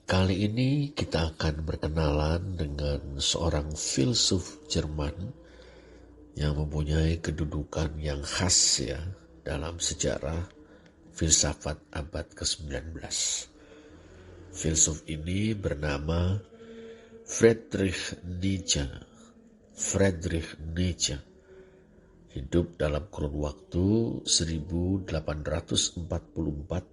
Kali ini kita akan berkenalan dengan seorang filsuf Jerman yang mempunyai kedudukan yang khas ya dalam sejarah filsafat abad ke-19. Filsuf ini bernama Friedrich Nietzsche. Friedrich Nietzsche hidup dalam kurun waktu 1844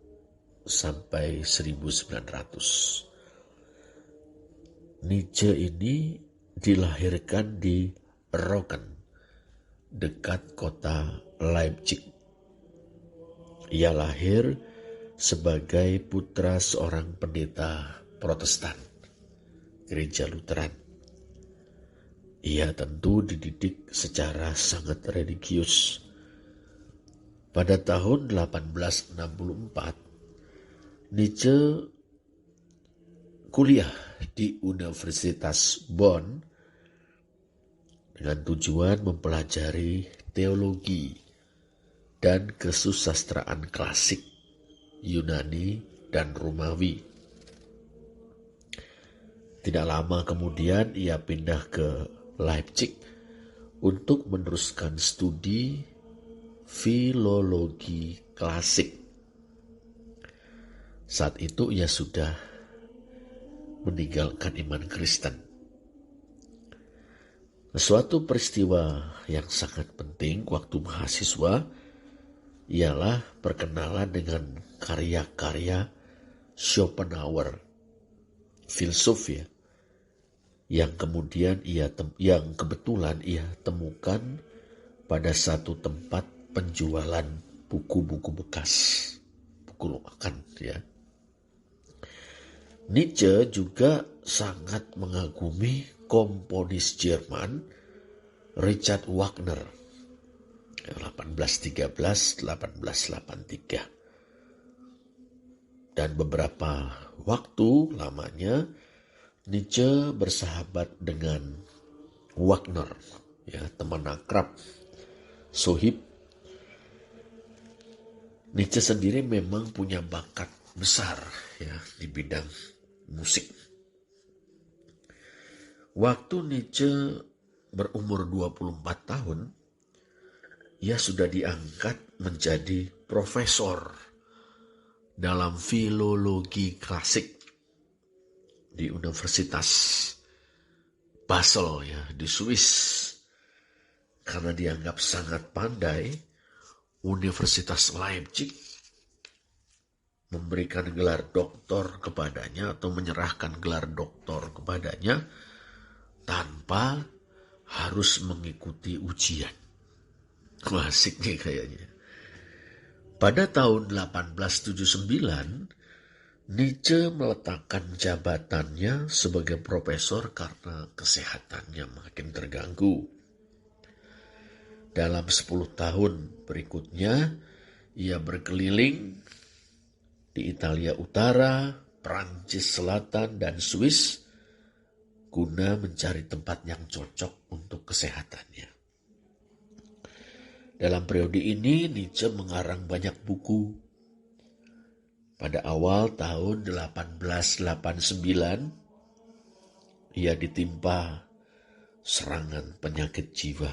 sampai 1900. Nietzsche ini dilahirkan di Roggen, dekat kota Leipzig. Ia lahir sebagai putra seorang pendeta Protestan, gereja Lutheran. Ia tentu dididik secara sangat religius. Pada tahun 1864, Nietzsche kuliah di Universitas Bonn dengan tujuan mempelajari teologi dan kesusastraan klasik Yunani dan Romawi. Tidak lama kemudian ia pindah ke Leipzig untuk meneruskan studi filologi klasik. Saat itu ia sudah meninggalkan iman Kristen. Suatu peristiwa yang sangat penting waktu mahasiswa ialah perkenalan dengan karya-karya Schopenhauer, filsuf ya, yang kebetulan ia temukan pada satu tempat penjualan buku-buku bekas, buku loakan ya. Nietzsche juga sangat mengagumi komponis Jerman Richard Wagner 1813-1883. Dan beberapa waktu lamanya Nietzsche bersahabat dengan Wagner, ya, teman akrab, sohib. Nietzsche sendiri memang punya bakat besar ya di bidang musik. Waktu Nietzsche berumur 24 tahun, ia sudah diangkat menjadi profesor dalam filologi klasik di Universitas Basel ya di Swiss. Karena dianggap sangat pandai, Universitas Leipzig memberikan gelar doktor kepadanya atau menyerahkan gelar doktor kepadanya tanpa harus mengikuti ujian. Asik nih kayaknya. Pada tahun 1879, Nietzsche meletakkan jabatannya sebagai profesor karena kesehatannya makin terganggu. Dalam 10 tahun berikutnya, ia berkeliling di Italia Utara, Prancis Selatan, dan Swiss guna mencari tempat yang cocok untuk kesehatannya. Dalam periode ini, Nietzsche mengarang banyak buku. Pada awal tahun 1889, ia ditimpa serangan penyakit jiwa.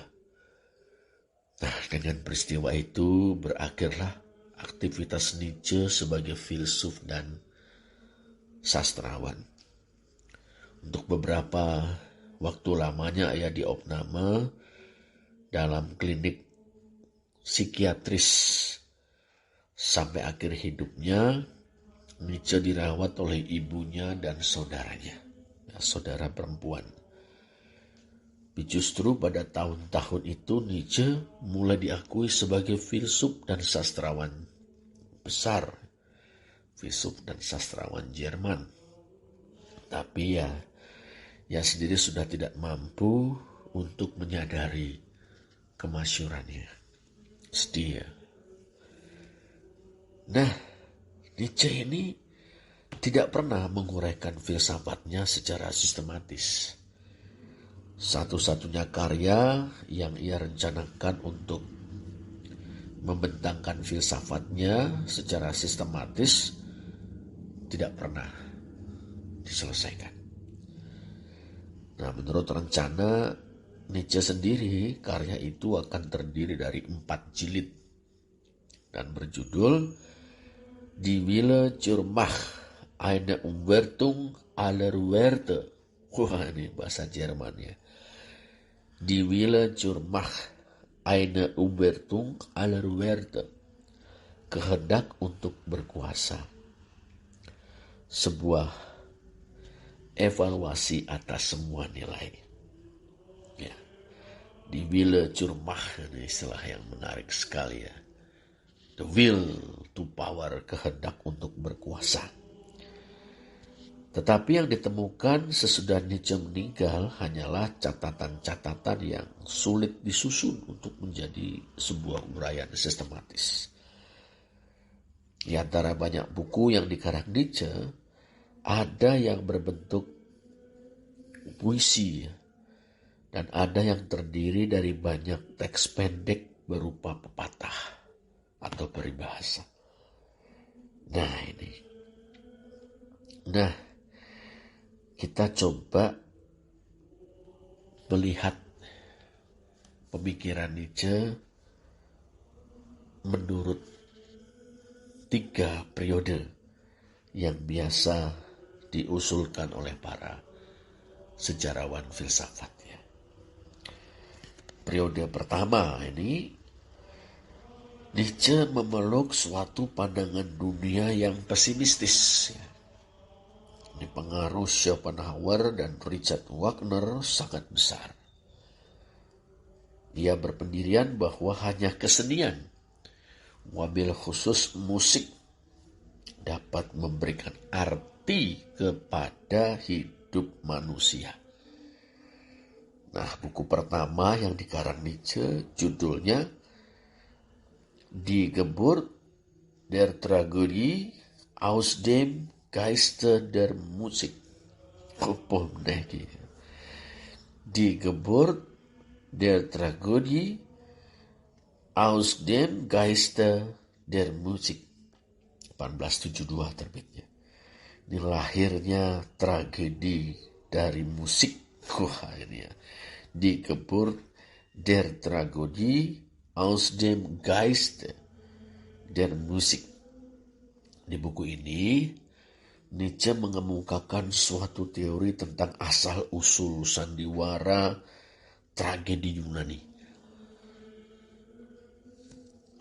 Nah, dengan peristiwa itu berakhirlah aktivitas Nietzsche sebagai filsuf dan sastrawan. Untuk beberapa waktu lamanya ia diopname dalam klinik psikiatris. Sampai akhir hidupnya, Nietzsche dirawat oleh ibunya dan saudaranya, saudara perempuan. Justru pada tahun-tahun itu Nietzsche mulai diakui sebagai filsuf dan sastrawan besar, filsuf dan sastrawan Jerman. Tapi ia sendiri sudah tidak mampu untuk menyadari kemasyhurannya. Sedih ya. Nah, Nietzsche ini tidak pernah menguraikan filsafatnya secara sistematis. Satu-satunya karya yang ia rencanakan untuk membentangkan filsafatnya secara sistematis tidak pernah. diselesaikan. Nah, menurut rencana Nietzsche sendiri, karya itu akan terdiri dari 4 jilid dan berjudul Die Wille zur Macht, eine Umwertung aller Werte. Wah, ini bahasa Jerman ya. Die Wille zur Macht, eine Umwertung aller Werte. Kehendak untuk berkuasa. Sebuah evaluasi atas semua nilai. Ya. Die Wille zur Macht, ini istilah yang menarik sekali ya. The will to power, kehendak untuk berkuasa. Tetapi yang ditemukan sesudah Nietzsche meninggal hanyalah catatan-catatan yang sulit disusun untuk menjadi sebuah uraian sistematis. Di antara banyak buku yang dikarang Nietzsche, ada yang berbentuk puisi dan ada yang terdiri dari banyak teks pendek berupa pepatah atau peribahasa. Nah, kita coba melihat pemikiran Nietzsche menurut 3 periode yang biasa diusulkan oleh para sejarawan filsafat. Periode pertama ini, Nietzsche memeluk suatu pandangan dunia yang pesimistis. Ini pengaruh Schopenhauer dan Richard Wagner sangat besar. Ia berpendirian bahwa hanya kesenian, wabil khusus musik, dapat memberikan arti kepada hidup manusia. Nah, buku pertama yang dikarang Nietzsche judulnya Die Geburt der Tragödie aus dem Geiste der Musik. Die Geburt der Tragödie aus dem Geiste der Musik. 1872 terbitnya. Ini lahirnya tragedi dari musik. Wah, ini ya. Die Geburt der Tragödie aus dem Geiste der Musik. Di buku ini, Nietzsche mengemukakan suatu teori tentang asal-usul sandiwara tragedi Yunani.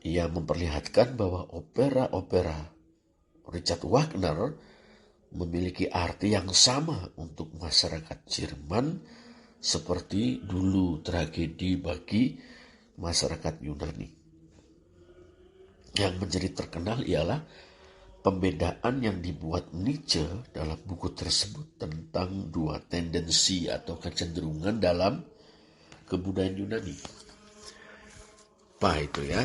Ia memperlihatkan bahwa opera-opera Richard Wagner memiliki arti yang sama untuk masyarakat Jerman seperti dulu tragedi bagi masyarakat Yunani. Yang menjadi terkenal ialah pembedaan yang dibuat Nietzsche dalam buku tersebut tentang 2 tendensi atau kecenderungan dalam kebudayaan Yunani. Apa itu ya?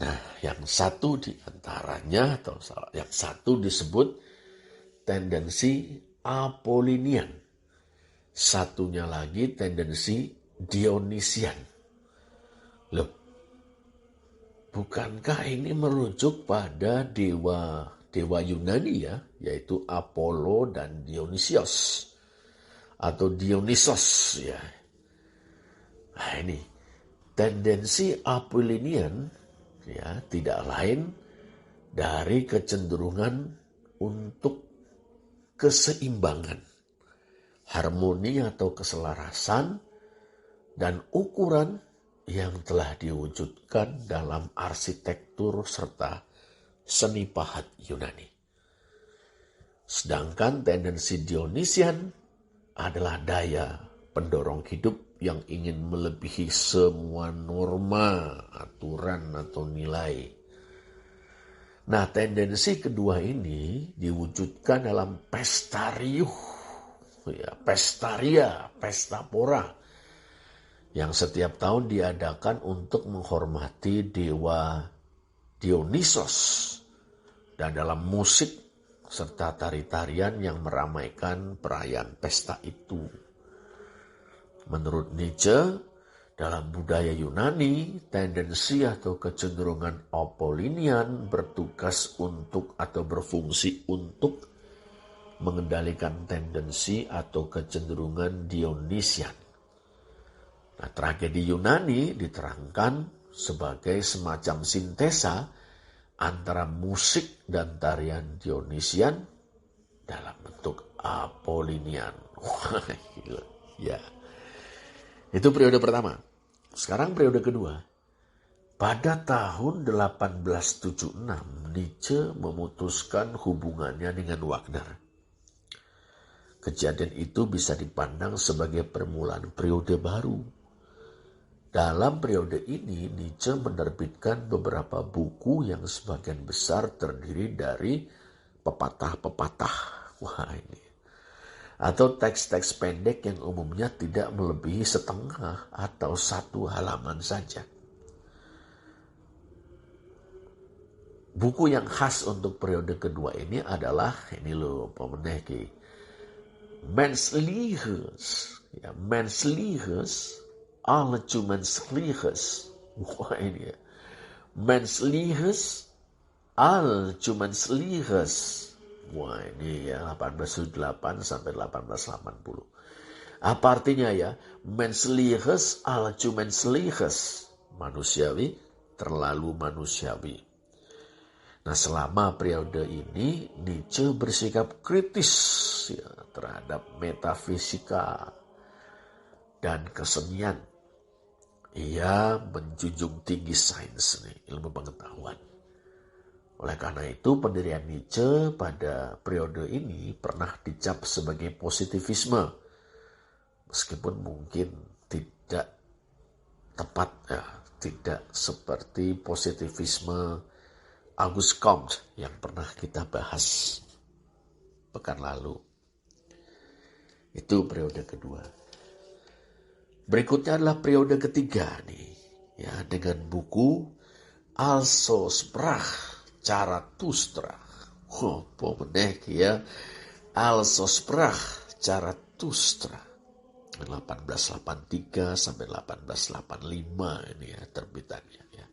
Nah, yang satu diantaranya atau yang satu disebut tendensi Apollinian. Satunya lagi tendensi Dionysian. Loh, bukankah ini merujuk pada dewa Yunani ya, yaitu Apollo dan Dionysios atau Dionysos ya. Nah, ini tendensi Apollinian ya tidak lain dari kecenderungan untuk keseimbangan, harmoni atau keselarasan, dan ukuran yang telah diwujudkan dalam arsitektur serta seni pahat Yunani. Sedangkan tendensi Dionysian adalah daya pendorong hidup yang ingin melebihi semua norma, aturan, atau nilai. Nah, tendensi kedua ini diwujudkan dalam pestariuh, ya, pestaria, pesta pora, yang setiap tahun diadakan untuk menghormati dewa Dionysos, dan dalam musik serta tari-tarian yang meramaikan perayaan pesta itu. Menurut Nietzsche, dalam budaya Yunani, tendensi atau kecenderungan Apollinian bertugas untuk atau berfungsi untuk mengendalikan tendensi atau kecenderungan Dionysian. Nah, tragedi Yunani diterangkan sebagai semacam sintesa antara musik dan tarian Dionysian dalam bentuk Apollinian. Wah, gila. Ya. Itu periode pertama. Sekarang periode kedua. Pada tahun 1876, Nietzsche memutuskan hubungannya dengan Wagner. Kejadian itu bisa dipandang sebagai permulaan periode baru. Dalam periode ini, Nietzsche menerbitkan beberapa buku yang sebagian besar terdiri dari pepatah-pepatah. Wah, ini. Atau teks-teks pendek yang umumnya tidak melebihi setengah atau satu halaman saja. Buku yang khas untuk periode kedua ini adalah, ini loh pemeneki, Mensliches, ya, Mensliches, alle zu Mensliches. Wah, ini ya. Mensliches, alle zu Mensliches. Wah, ini ya 1878 sampai 1880. Apa artinya ya? Mensliches, alle zu Mensliches. Manusiawi, terlalu manusiawi. Nah, selama periode ini Nietzsche bersikap kritis ya, terhadap metafisika dan kesenian. Ia menjunjung tinggi sains, ilmu pengetahuan. Oleh karena itu, pendirian Nietzsche pada periode ini pernah dicap sebagai positivisme, meskipun mungkin tidak tepat, ya, tidak seperti positivisme Auguste Comte yang pernah kita bahas pekan lalu. Itu periode kedua. Berikutnya adalah periode ketiga nih, ya, dengan buku Also Sprach Zarathustra. Oh, pemenek ya. Also Sprach Zarathustra. 1883 sampai 1885 ini ya terbitannya ya.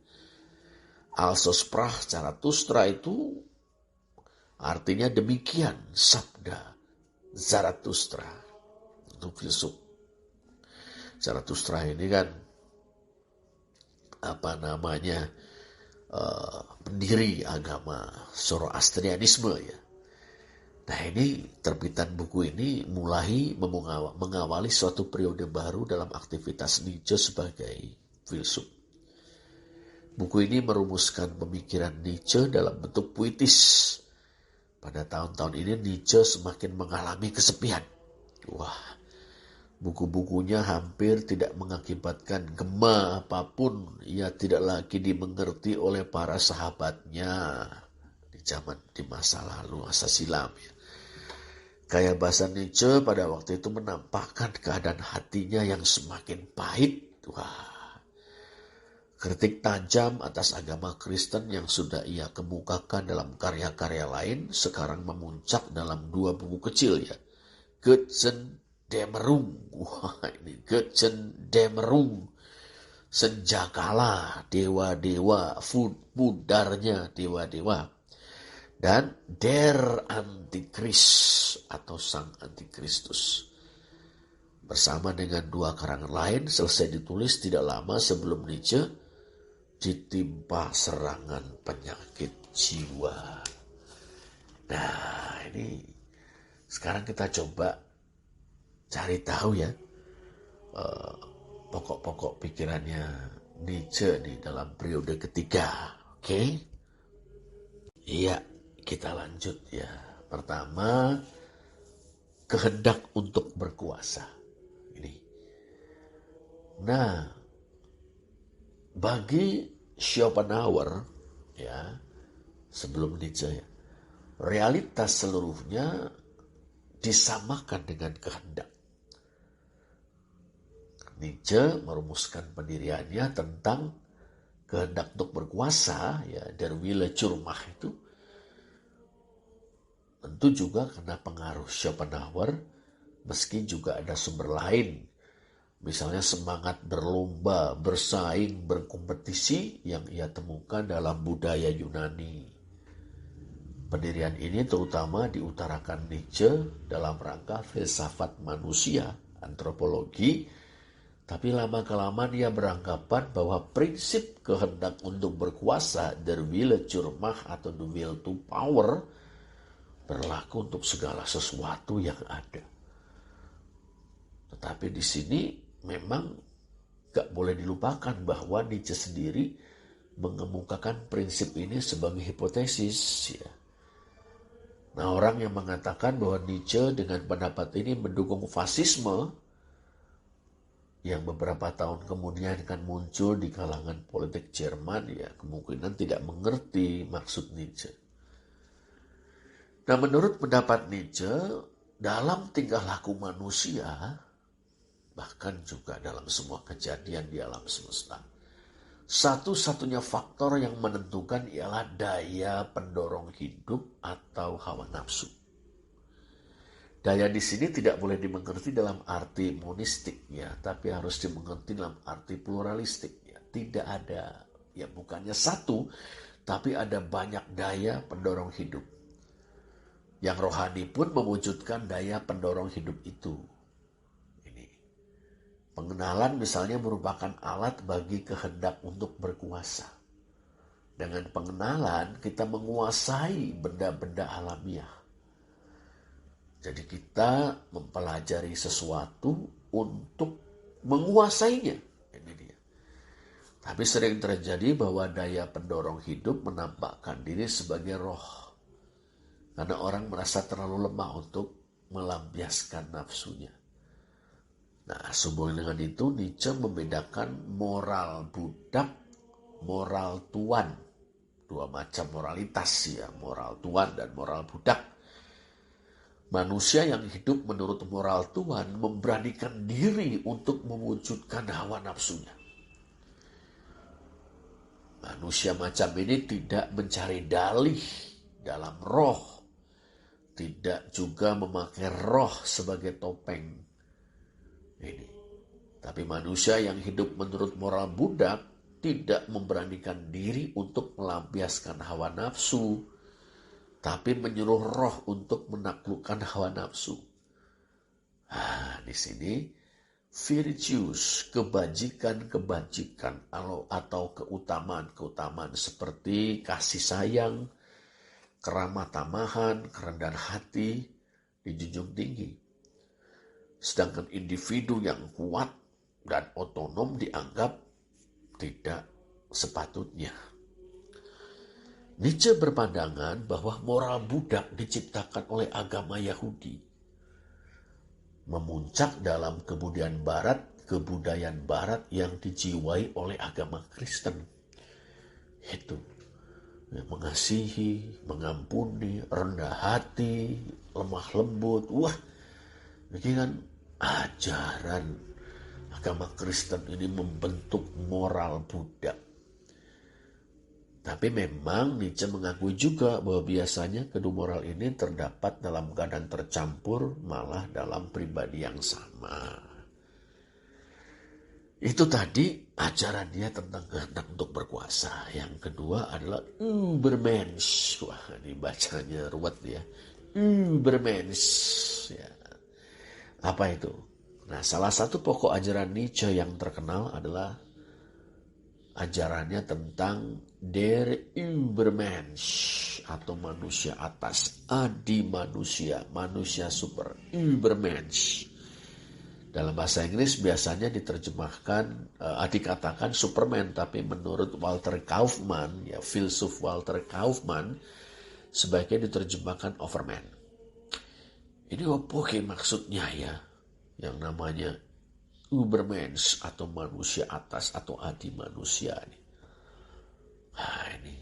Also Sprach Zarathustra itu artinya demikian sabda Zarathustra. Itu filsuf. Zarathustra ini kan pendiri agama Zoroastrianisme ya. Nah, ini terbitan buku ini mulai mengawali suatu periode baru dalam aktivitas Nietzsche sebagai filsuf. Buku ini merumuskan pemikiran Nietzsche dalam bentuk puitis. Pada tahun-tahun ini Nietzsche semakin mengalami kesepian. Wah, buku-bukunya hampir tidak mengakibatkan gema apapun. Ia tidak lagi dimengerti oleh para sahabatnya di masa lalu, masa silam. Gaya bahasa Nietzsche pada waktu itu menampakkan keadaan hatinya yang semakin pahit. Wah, kritik tajam atas agama Kristen yang sudah ia kemukakan dalam karya-karya lain sekarang memuncak dalam dua buku kecil ya. Götterdämmerung. Wah, ini Götterdämmerung. Senjakala dewa-dewa, pudarnya dewa-dewa. Dan Der Antichrist atau Sang Antikristus. Bersama dengan dua karangan lain selesai ditulis tidak lama sebelum Nietzsche ditimpa serangan penyakit jiwa. Nah, ini sekarang kita coba cari tahu ya pokok-pokok pikirannya Nietzsche di dalam periode ketiga. Oke? Iya, kita lanjut ya. Pertama, kehendak untuk berkuasa. Ini. Nah, bagi Schopenhauer ya, sebelum Nietzsche ya, realitas seluruhnya disamakan dengan kehendak. Nietzsche merumuskan pendiriannya tentang kehendak untuk berkuasa ya, Der Wille zur Macht itu tentu juga karena pengaruh Schopenhauer, meski juga ada sumber lain. Misalnya semangat berlomba, bersaing, berkompetisi yang ia temukan dalam budaya Yunani. Pendirian ini terutama diutarakan Nietzsche dalam rangka filsafat manusia, antropologi, tapi lama-kelamaan dia beranggapan bahwa prinsip kehendak untuk berkuasa, der Wille zur Macht atau the will to power, berlaku untuk segala sesuatu yang ada. Tetapi di sini memang gak boleh dilupakan bahwa Nietzsche sendiri mengemukakan prinsip ini sebagai hipotesis. Ya. Nah, orang yang mengatakan bahwa Nietzsche dengan pendapat ini mendukung fasisme yang beberapa tahun kemudian akan muncul di kalangan politik Jerman, ya kemungkinan tidak mengerti maksud Nietzsche. Nah, menurut pendapat Nietzsche, dalam tingkah laku manusia, bahkan juga dalam semua kejadian di alam semesta, satu-satunya faktor yang menentukan ialah daya pendorong hidup atau hawa nafsu. Daya di sini tidak boleh dimengerti dalam arti monistik, ya, tapi harus dimengerti dalam arti pluralistik. Ya. Tidak ada, ya bukannya satu, tapi ada banyak daya pendorong hidup. Yang rohani pun mewujudkan daya pendorong hidup itu. Pengenalan misalnya merupakan alat bagi kehendak untuk berkuasa. Dengan pengenalan kita menguasai benda-benda alamiah. Jadi kita mempelajari sesuatu untuk menguasainya. Ini dia. Tapi sering terjadi bahwa daya pendorong hidup menampakkan diri sebagai roh. Karena orang merasa terlalu lemah untuk melampiaskan nafsunya. Nah, sehubungan dengan itu, Nietzsche membedakan moral budak, moral tuan. Dua macam moralitas, ya, moral tuan dan moral budak. Manusia yang hidup menurut moral tuan memberanikan diri untuk mewujudkan hawa nafsunya. Manusia macam ini tidak mencari dalih dalam roh, tidak juga memakai roh sebagai topeng. Ini. Tapi manusia yang hidup menurut moral budak tidak memberanikan diri untuk melampiaskan hawa nafsu, tapi menyuruh roh untuk menaklukkan hawa nafsu. Nah, di sini virtues, kebajikan-kebajikan atau keutamaan-keutamaan seperti kasih sayang, keramah tamahan, kerendahan hati dijunjung tinggi. Sedangkan individu yang kuat dan otonom dianggap tidak sepatutnya. Nietzsche berpandangan bahwa moral budak diciptakan oleh agama Yahudi. Memuncak dalam kebudayaan barat yang dijiwai oleh agama Kristen. Itu mengasihi, mengampuni, rendah hati, lemah lembut. Wah, ini kan ajaran agama Kristen ini membentuk moral budak. Tapi memang Nietzsche mengakui juga bahwa biasanya kedua moral ini terdapat dalam keadaan tercampur, malah dalam pribadi yang sama. Itu tadi ajaran dia tentang kehendak untuk berkuasa. Yang kedua adalah Übermensch. Wah, ini bacanya ruwet ya. Übermensch. Ya. Apa itu? Nah, salah satu pokok ajaran Nietzsche yang terkenal adalah ajarannya tentang der Übermensch atau manusia atas, adi manusia, manusia super, Übermensch. Dalam bahasa Inggris biasanya diterjemahkan, dikatakan Superman, tapi menurut Walter Kaufmann, ya filsuf Walter Kaufmann, sebaiknya diterjemahkan Overman. Ini apa maksudnya ya? Yang namanya Übermensch atau manusia atas atau adi manusia ini. Nah ini.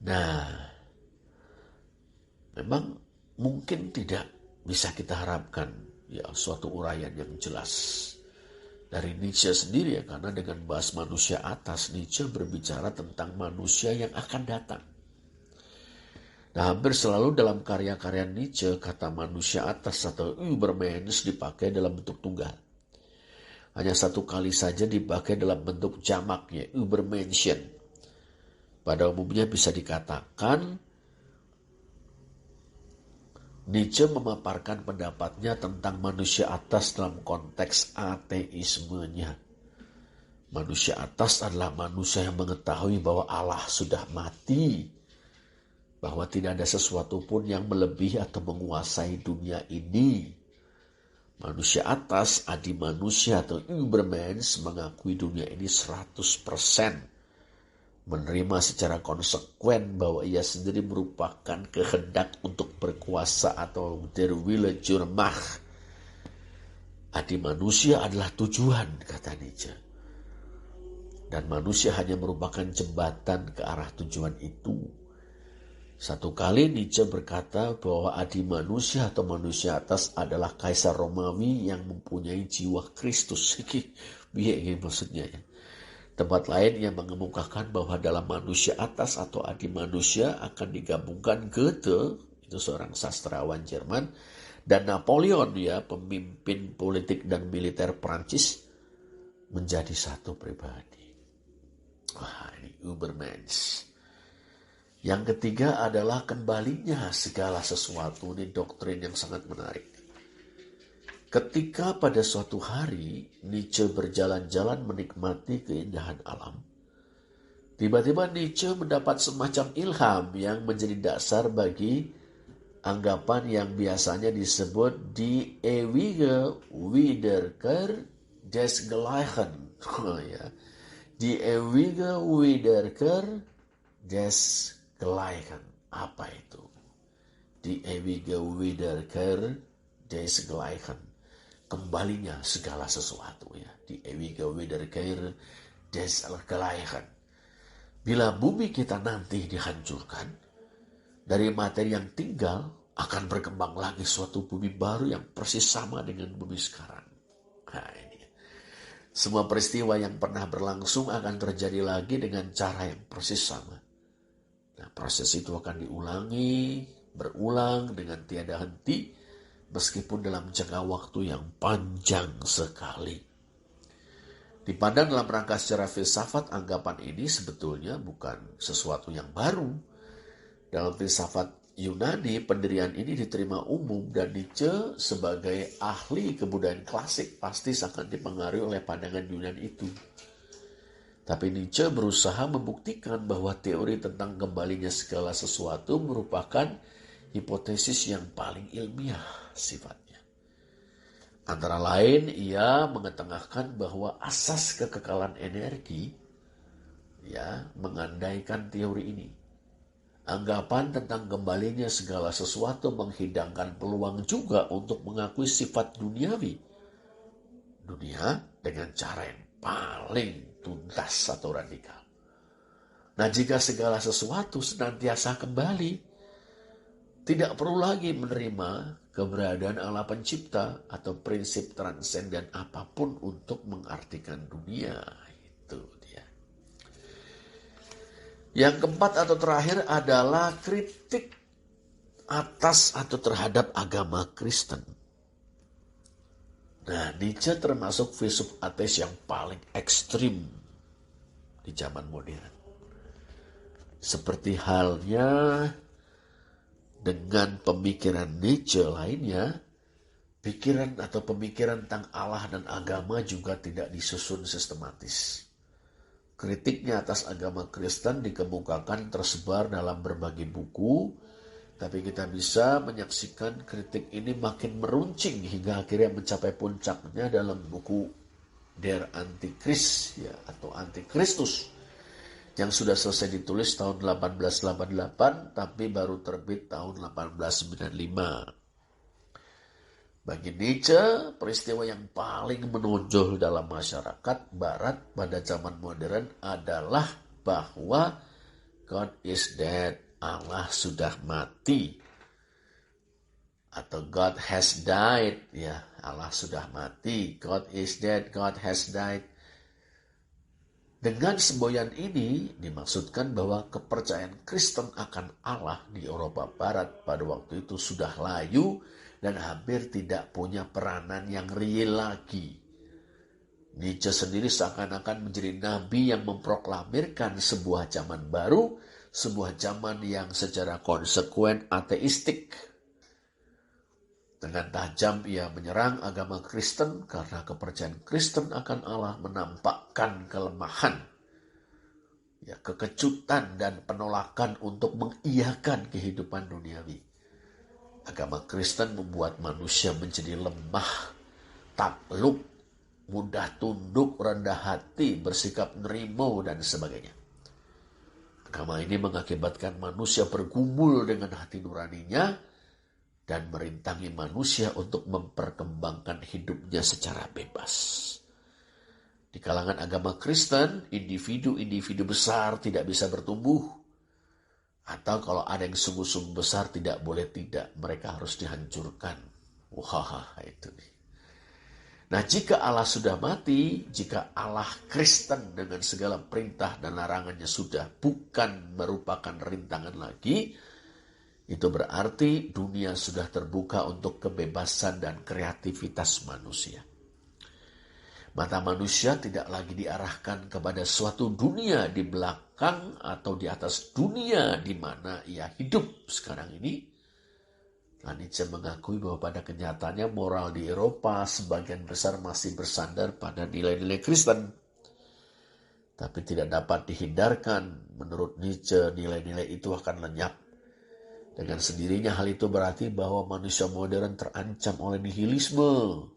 Nah, memang mungkin tidak bisa kita harapkan ya suatu uraian yang jelas dari Nietzsche sendiri ya, karena dengan bahas manusia atas, Nietzsche berbicara tentang manusia yang akan datang. Nah, hampir selalu dalam karya-karya Nietzsche, kata manusia atas atau Übermensch dipakai dalam bentuk tunggal. Hanya satu kali saja dipakai dalam bentuk jamaknya, Übermenschen. Pada umumnya bisa dikatakan Nietzsche memaparkan pendapatnya tentang manusia atas dalam konteks ateismenya. Manusia atas adalah manusia yang mengetahui bahwa Allah sudah mati, bahwa tidak ada sesuatu pun yang melebihi atau menguasai dunia ini. Manusia atas, adi manusia atau Übermensch, mengakui dunia ini 100%. Menerima secara konsekuen bahwa ia sendiri merupakan kehendak untuk berkuasa atau der Wille zur Macht. Adi manusia adalah tujuan, kata Nietzsche. Dan manusia hanya merupakan jembatan ke arah tujuan itu. Satu kali Nietzsche berkata bahwa adi manusia atau manusia atas adalah Kaisar Romawi yang mempunyai jiwa Kristus. Ini maksudnya ya. Tempat lain ia mengemukakan bahwa dalam manusia atas atau adi manusia akan digabungkan Goethe, itu seorang sastrawan Jerman, dan Napoleon, ya, pemimpin politik dan militer Prancis, menjadi satu pribadi. Wah, ini Übermensch. Yang ketiga adalah kembalinya segala sesuatu. Ini doktrin yang sangat menarik. Ketika pada suatu hari Nietzsche berjalan-jalan menikmati keindahan alam, tiba-tiba Nietzsche mendapat semacam ilham yang menjadi dasar bagi anggapan yang biasanya disebut die ewige Wiederkehr des Gleichen. Ya. Die ewige Wiederkehr des Gleichen. Apa itu? Die ewige Wiederkehr des Gleichen. Kembalinya segala sesuatu, ya. Die ewige Wiederkehr des Gleichen. Bila bumi kita nanti dihancurkan, dari materi yang tinggal akan berkembang lagi suatu bumi baru yang persis sama dengan bumi sekarang. Nah, ini. Semua peristiwa yang pernah berlangsung akan terjadi lagi dengan cara yang persis sama. Nah, proses itu akan diulangi, berulang dengan tiada henti, meskipun dalam jangka waktu yang panjang sekali. Dipandang dalam rangka secara filsafat, anggapan ini sebetulnya bukan sesuatu yang baru. Dalam filsafat Yunani, pendirian ini diterima umum dan Nietzsche sebagai ahli kebudayaan klasik pasti sangat dipengaruhi oleh pandangan Yunani itu. Tapi Nietzsche berusaha membuktikan bahwa teori tentang kembalinya segala sesuatu merupakan hipotesis yang paling ilmiah sifatnya. Antara lain, ia mengetengahkan bahwa asas kekekalan energi, ya, mengandaikan teori ini. Anggapan tentang kembalinya segala sesuatu menghidangkan peluang juga untuk mengakui sifat duniawi. Dunia dengan cara yang paling tuntas atau radikal. Nah, jika segala sesuatu senantiasa kembali, tidak perlu lagi menerima keberadaan Allah pencipta atau prinsip transenden apapun untuk mengartikan dunia. Itu dia. Yang keempat atau terakhir adalah kritik atas atau terhadap agama Kristen. Nah, Nietzsche termasuk filsuf ateis yang paling ekstrim di zaman modern. Seperti halnya dengan pemikiran Nietzsche lainnya, pikiran atau pemikiran tentang Allah dan agama juga tidak disusun sistematis. Kritiknya atas agama Kristen dikemukakan tersebar dalam berbagai buku, tapi kita bisa menyaksikan kritik ini makin meruncing hingga akhirnya mencapai puncaknya dalam buku Der Antichrist, ya, atau Antikristus, yang sudah selesai ditulis tahun 1888 tapi baru terbit tahun 1895. Bagi Nietzsche, peristiwa yang paling menonjol dalam masyarakat barat pada zaman modern adalah bahwa God is dead, Allah sudah mati. Atau God has died, ya, Allah sudah mati. God is dead, God has died. Dengan semboyan ini dimaksudkan bahwa kepercayaan Kristen akan Allah di Eropa Barat pada waktu itu sudah layu dan hampir tidak punya peranan yang real lagi. Nietzsche sendiri seakan-akan menjadi nabi yang memproklamirkan sebuah zaman baru, sebuah zaman yang secara konsekuen ateistik. Dengan tajam ia menyerang agama Kristen karena kepercayaan Kristen akan Allah menampakkan kelemahan, kekejutan dan penolakan untuk mengiyakan kehidupan duniawi. Agama Kristen membuat manusia menjadi lemah, takluk, mudah tunduk, rendah hati, bersikap nerimo, dan sebagainya. Agama ini mengakibatkan manusia bergumul dengan hati nuraninya dan merintangi manusia untuk memperkembangkan hidupnya secara bebas. Di kalangan agama Kristen, individu-individu besar tidak bisa bertumbuh. Atau kalau ada yang sungguh-sungguh besar tidak boleh tidak, mereka harus dihancurkan. Wah, itu nih. Nah, jika Allah sudah mati, jika Allah Kristen dengan segala perintah dan larangannya sudah bukan merupakan rintangan lagi, itu berarti dunia sudah terbuka untuk kebebasan dan kreativitas manusia. Mata manusia tidak lagi diarahkan kepada suatu dunia di belakang atau di atas dunia di mana ia hidup sekarang ini. Nietzsche mengakui bahwa pada kenyataannya moral di Eropa sebagian besar masih bersandar pada nilai-nilai Kristen. Tapi tidak dapat dihindarkan, menurut Nietzsche nilai-nilai itu akan lenyap. Dengan sendirinya hal itu berarti bahwa manusia modern terancam oleh nihilisme.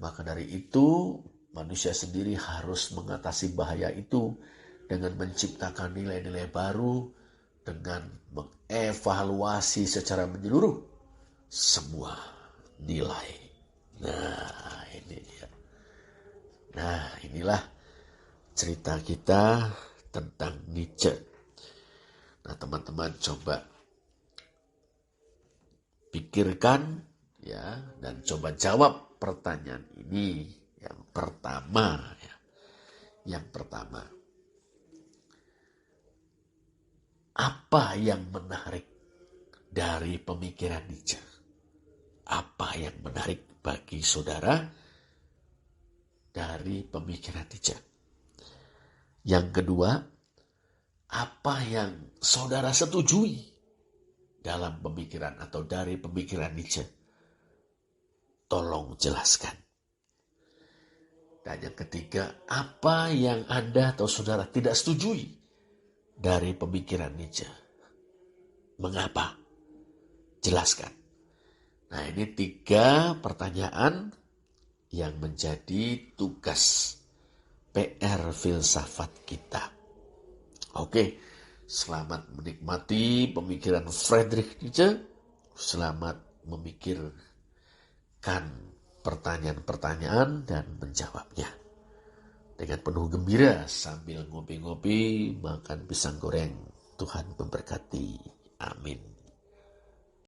Maka dari itu, manusia sendiri harus mengatasi bahaya itu dengan menciptakan nilai-nilai baru, dengan mengevaluasi secara menyeluruh semua nilai. Nah, ini dia. Nah, inilah cerita kita tentang Nietzsche. Nah, teman-teman coba pikirkan dan coba jawab pertanyaan ini. Yang pertama, apa yang menarik dari pemikiran Nietzsche? Apa yang menarik bagi saudara dari pemikiran Nietzsche? Yang kedua, apa yang saudara setujui dalam pemikiran atau dari pemikiran Nietzsche? Tolong jelaskan. Dan yang ketiga, apa yang Anda atau saudara tidak setujui dari pemikiran Nietzsche? Mengapa? Jelaskan. Nah, ini 3 pertanyaan yang menjadi tugas PR filsafat kita. Oke, selamat menikmati pemikiran Friedrich Nietzsche. Selamat memikirkan pertanyaan-pertanyaan dan menjawabnya. Dengan penuh gembira sambil ngopi-ngopi, makan pisang goreng. Tuhan memberkati. Amin.